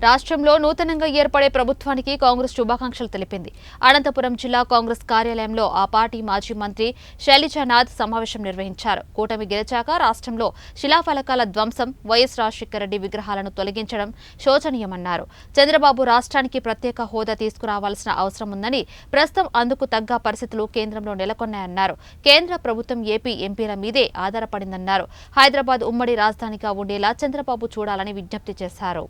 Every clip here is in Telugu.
రాష్ట్రంలో నూతనంగా ఏర్పడే ప్రభుత్వానికి కాంగ్రెస్ శుభాకాంక్షలు తెలిపింది. అనంతపురం జిల్లా కాంగ్రెస్ కార్యాలయంలో ఆ పార్టీ మాజీ మంత్రి శైలజానాథ్ సమావేశం నిర్వహించారు. కూటమి గెలిచాక రాష్ట్రంలో శిలాఫలకాల ధ్వంసం, వైఎస్ రాజశేఖర రెడ్డి విగ్రహాలను తొలగించడం శోచనీయమన్నారు. చంద్రబాబు రాష్ట్రానికి ప్రత్యేక హోదా తీసుకురావాల్సిన అవసరం ఉందని, ప్రస్తుతం అందుకు తగ్గ పరిస్థితులు కేంద్రంలో నెలకొన్నాయన్నారు. కేంద్ర ప్రభుత్వం ఏపీ ఎంపీల మీదే ఆధారపడిందన్నారు. హైదరాబాద్ ఉమ్మడి రాజధానిగా ఉండేలా చంద్రబాబు చూడాలని విజ్ఞప్తి చేశారు.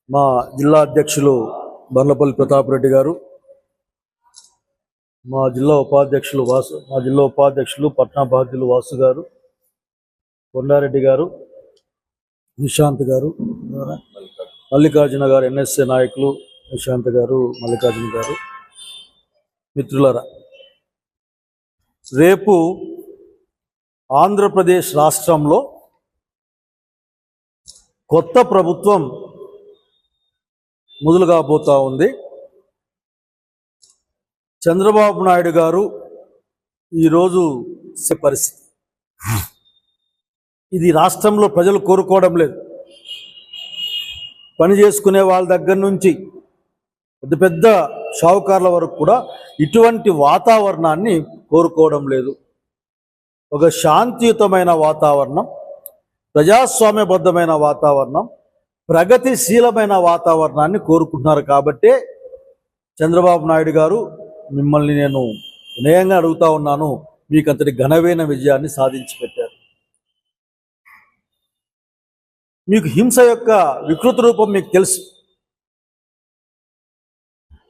మా జిల్లా అధ్యక్షులు బండ్లపల్లి ప్రతాప్ రెడ్డి గారు, మా జిల్లా ఉపాధ్యక్షులు పట్నా బాధ్యులు వాసు గారు, కొండారెడ్డి గారు, నిశాంత్ గారు, మల్లికార్జున గారు, ఎన్ఎస్ఏ నాయకులు నిశాంత్ గారు, మల్లికార్జున గారు, మిత్రులారా, రేపు ఆంధ్రప్రదేశ్ రాష్ట్రంలో కొత్త ప్రభుత్వం మొదలు కాబోతా ఉంది. చంద్రబాబు నాయుడు గారు ఈరోజు పరిస్థితి ఇది రాష్ట్రంలో ప్రజలు కోరుకోవడం లేదు. పని చేసుకునే వాళ్ళ దగ్గర నుంచి పెద్ద పెద్ద షావుకారుల వరకు కూడా ఇటువంటి వాతావరణాన్ని కోరుకోవడం లేదు. ఒక శాంతియుతమైన వాతావరణం, ప్రజాస్వామ్యబద్ధమైన వాతావరణం, ప్రగతిశీలమైన వాతావరణాన్ని కోరుకుంటున్నారు. కాబట్టే చంద్రబాబు నాయుడు గారు, మిమ్మల్ని నేను వినయంగా అడుగుతా ఉన్నాను, మీకు అంతటి ఘనమైన విజయాన్ని సాధించి పెట్టారు. మీకు హింస యొక్క వికృత రూపం మీకు తెలుసు.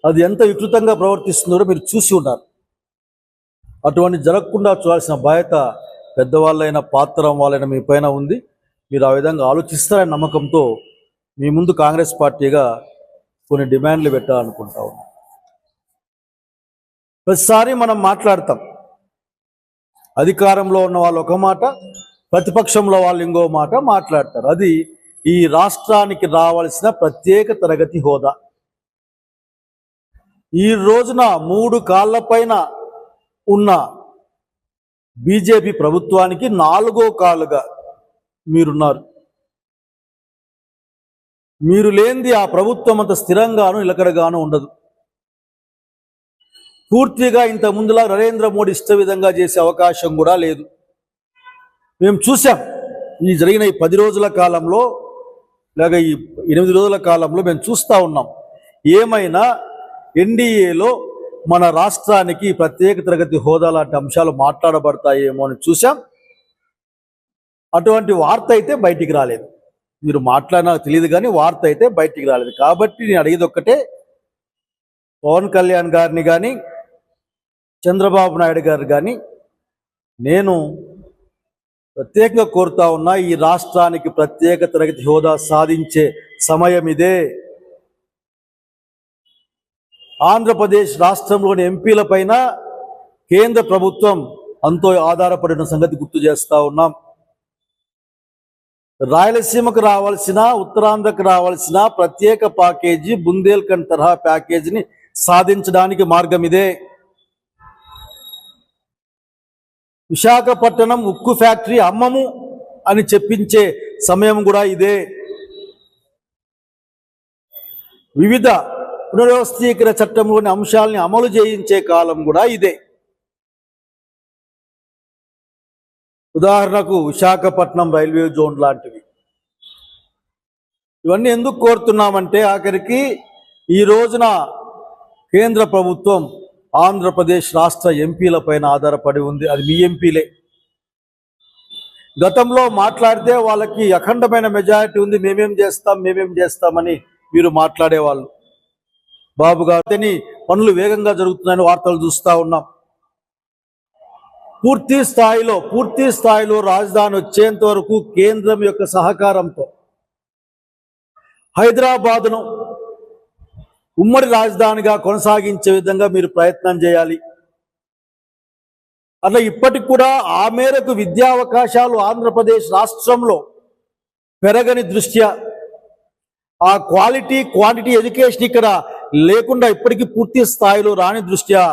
అది ఎంత వికృతంగా ప్రవర్తిస్తుందో మీరు చూసి ఉన్నారు. అటువంటి జరగకుండా చూడాల్సిన బాధ్యత పెద్దవాళ్ళైన పాత్రం వాళ్ళైన మీ పైన ఉంది. మీరు ఆ విధంగా ఆలోచిస్తారనే నమ్మకంతో మీ ముందు కాంగ్రెస్ పార్టీగా కొన్ని డిమాండ్లు పెట్టాలనుకుంటా ఉన్నాం. ప్రతిసారి మనం మాట్లాడతాం, అధికారంలో ఉన్న వాళ్ళు ఒక మాట, ప్రతిపక్షంలో వాళ్ళు ఇంకో మాట మాట్లాడతారు. అది ఈ రాష్ట్రానికి రావాల్సిన ప్రత్యేక తరగతి హోదా. ఈ రోజున 3 కాళ్ళపైన ఉన్న బీజేపీ ప్రభుత్వానికి 4వ కాలుగా మీరున్నారు. మీరు లేనిది ఆ ప్రభుత్వం అంత స్థిరంగాను నిలకడగాను ఉండదు. పూర్తిగా ఇంత ముందులా నరేంద్ర మోడీ ఇష్ట విధంగా చేసే అవకాశం కూడా లేదు. మేము చూసాం, ఈ జరిగిన ఈ 10 రోజుల కాలంలో లేక ఈ 8 రోజుల కాలంలో మేము చూస్తూ ఉన్నాం. ఏమైనా ఎన్డీఏలో మన రాష్ట్రానికి ప్రత్యేక తరగతి హోదా లాంటి అంశాలు మాట్లాడబడతాయేమో అని చూసాం. అటువంటి వార్త అయితే బయటికి రాలేదు. మీరు మాట్లాడినా తెలియదు, కానీ వార్త అయితే బయటికి రాలేదు. కాబట్టి నేను అడిగేది ఒక్కటే, పవన్ కళ్యాణ్ గారిని కానీ చంద్రబాబు నాయుడు గారు కానీ నేను ప్రత్యేకంగా కోరుతా ఉన్నా, ఈ రాష్ట్రానికి ప్రత్యేక తరగతి హోదా సాధించే సమయం ఇదే. ఆంధ్రప్రదేశ్ రాష్ట్రంలోని ఎంపీల పైన కేంద్ర ప్రభుత్వం అంతో ఆధారపడిన సంగతి గుర్తు చేస్తూ ఉన్నాం. రాయలసీమకు రావాల్సిన, ఉత్తరాంధ్రకు రావాల్సిన ప్రత్యేక ప్యాకేజీ, బుందేల్ఖండ్ తరహా ప్యాకేజీని సాధించడానికి మార్గం ఇదే. విశాఖపట్నం ఉక్కు ఫ్యాక్టరీ అమ్మము అని చెప్పించే సమయం కూడా ఇదే. వివిధ పునర్వ్యవస్థీకరణ చట్టంలోని అంశాలని అమలు చేయించే కాలం కూడా ఇదే. ఉదాహరణకు విశాఖపట్నం రైల్వే జోన్ లాంటివి. ఇవన్నీ ఎందుకు కోరుతున్నామంటే, ఆఖరికి ఈ రోజున కేంద్ర ప్రభుత్వం ఆంధ్రప్రదేశ్ రాష్ట్ర ఎంపీల పైన ఆధారపడి ఉంది. అది మీ ఎంపీలే. గతంలో మాట్లాడితే వాళ్ళకి అఖండమైన మెజారిటీ ఉంది, మేమేం చేస్తామని మీరు మాట్లాడేవాళ్ళు. బాబు గారిని పనులు వేగంగా జరుగుతున్నాయని వార్తలు చూస్తూ ఉన్నాం. పూర్తి స్థాయిలో రాజధాని వచ్చేంత వరకు కేంద్రం యొక్క సహకారంతో హైదరాబాదును ఉమ్మడి రాజధానిగా కొనసాగించే విధంగా మీరు ప్రయత్నం చేయాలి. అట్లా ఇప్పటికి కూడా ఆ మేరకు విద్యా అవకాశాలు ఆంధ్రప్రదేశ్ రాష్ట్రంలో పెరగని దృష్ట్యా ఆ క్వాలిటీ క్వాంటిటీ ఎడ్యుకేషన్ ఇక్కడ లేకుండా ఇప్పటికీ పూర్తి స్థాయిలో రాని దృష్ట్యా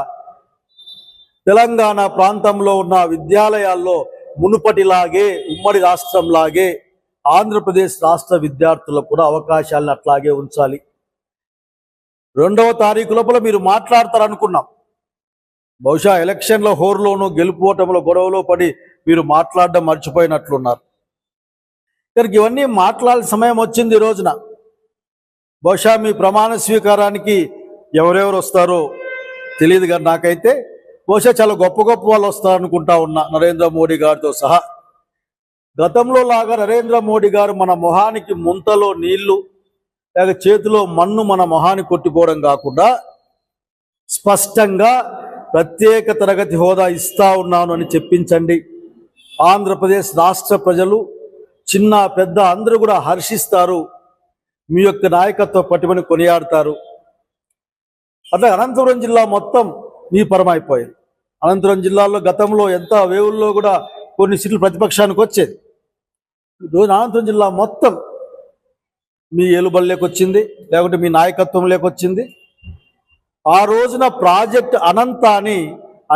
తెలంగాణ ప్రాంతంలో ఉన్న విద్యాలయాల్లో మునుపటిలాగే ఉమ్మడి రాష్ట్రంలాగే ఆంధ్రప్రదేశ్ రాష్ట్ర విద్యార్థులకు కూడా అవకాశాలను అట్లాగే ఉంచాలి. 2వ తారీఖు లోపల మీరు మాట్లాడతారనుకున్నాం. బహుశా ఎలక్షన్ల హోరులోనూ గెలుపోవటంలో గొడవలో పడి మీరు మాట్లాడడం మర్చిపోయినట్లున్నారు. ఇక్కడికి ఇవన్నీ మాట్లాడే సమయం వచ్చింది ఈ రోజున. బహుశా మీ ప్రమాణ స్వీకారానికి ఎవరెవరు వస్తారో తెలియదు కానీ నాకైతే బహుశా చాలా గొప్ప గొప్ప వాళ్ళు వస్తారనుకుంటా ఉన్నా, నరేంద్ర మోడీ గారితో సహా. గతంలో లాగా నరేంద్ర మోడీ గారు మన మొహానికి ముంతలో నీళ్లు లేక చేతిలో మన్ను మన మొహానికి కొట్టిపోవడం కాకుండా స్పష్టంగా ప్రత్యేక తరగతి హోదా ఇస్తా ఉన్నాను అని చెప్పించండి. ఆంధ్రప్రదేశ్ రాష్ట్ర ప్రజలు చిన్న పెద్ద అందరూ కూడా హర్షిస్తారు, మీ యొక్క నాయకత్వ పటిమని కొనియాడతారు. అట్లా అనంతపురం జిల్లా మొత్తం మీ పరమైపోయింది. అనంతపురం జిల్లాలో గతంలో ఎంత వేవుల్లో కూడా కొన్ని సీట్లు ప్రతిపక్షానికి వచ్చేది. ఈరోజు అనంతపురం జిల్లా మొత్తం మీ ఏలుబడిలోకి వచ్చింది, లేకుంటే మీ నాయకత్వంలోకి వచ్చింది. ఆ రోజున ప్రాజెక్ట్ అనంత అని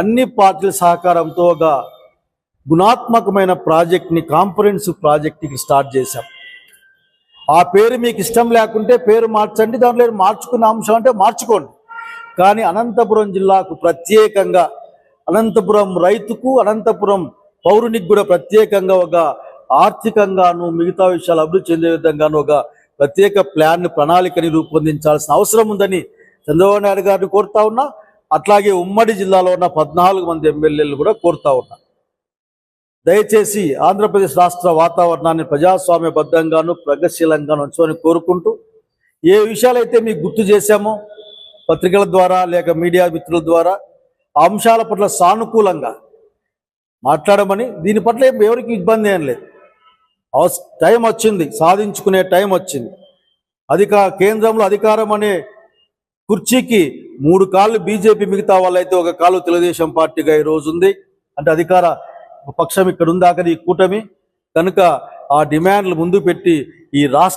అన్ని పార్టీల సహకారంతో ఒక గుణాత్మకమైన ప్రాజెక్ట్ని కాంప్రహెన్సివ్ ప్రాజెక్ట్ని స్టార్ట్ చేశాం. ఆ పేరు మీకు ఇష్టం లేకుంటే పేరు మార్చండి, దాంట్లో మార్చుకునే అంశం అంటే మార్చుకోండి. కానీ అనంతపురం జిల్లాకు ప్రత్యేకంగా, అనంతపురం రైతుకు, అనంతపురం పౌరునికి కూడా ప్రత్యేకంగా ఒక ఆర్థికంగాను మిగతా విషయాలు అభివృద్ధి చెందే విధంగాను ఒక ప్రత్యేక ప్రణాళికని రూపొందించాల్సిన అవసరం ఉందని చంద్రబాబు నాయుడు గారిని కోరుతా ఉన్నా. అట్లాగే ఉమ్మడి జిల్లాలో ఉన్న 14 మంది ఎమ్మెల్యేలు కూడా కోరుతా ఉన్నా. దయచేసి ఆంధ్రప్రదేశ్ రాష్ట్ర వాతావరణాన్ని ప్రజాస్వామ్యబద్ధంగాను ప్రగతిశీలంగాను ఉంచమని కోరుకుంటూ, ఏ విషయాలైతే మీకు గుర్తు చేశామో పత్రికల ద్వారా లేక మీడియా మిత్రుల ద్వారా ఆ అంశాల పట్ల సానుకూలంగా మాట్లాడమని, దీని పట్ల ఎవరికి ఇబ్బంది ఏం లేదు. టైం వచ్చింది, సాధించుకునే టైం వచ్చింది. కేంద్రంలో అధికారం అనే కుర్చీకి 3 కాళ్ళు బీజేపీ, మిగతా వాళ్ళైతే 1 కాలు తెలుగుదేశం పార్టీగా ఈరోజు ఉంది. అంటే అధికార పక్షం ఇక్కడ ఉంది, అక్కడ ఈ కూటమి. కనుక ఆ డిమాండ్లు ముందు పెట్టి ఈ రాష్ట్ర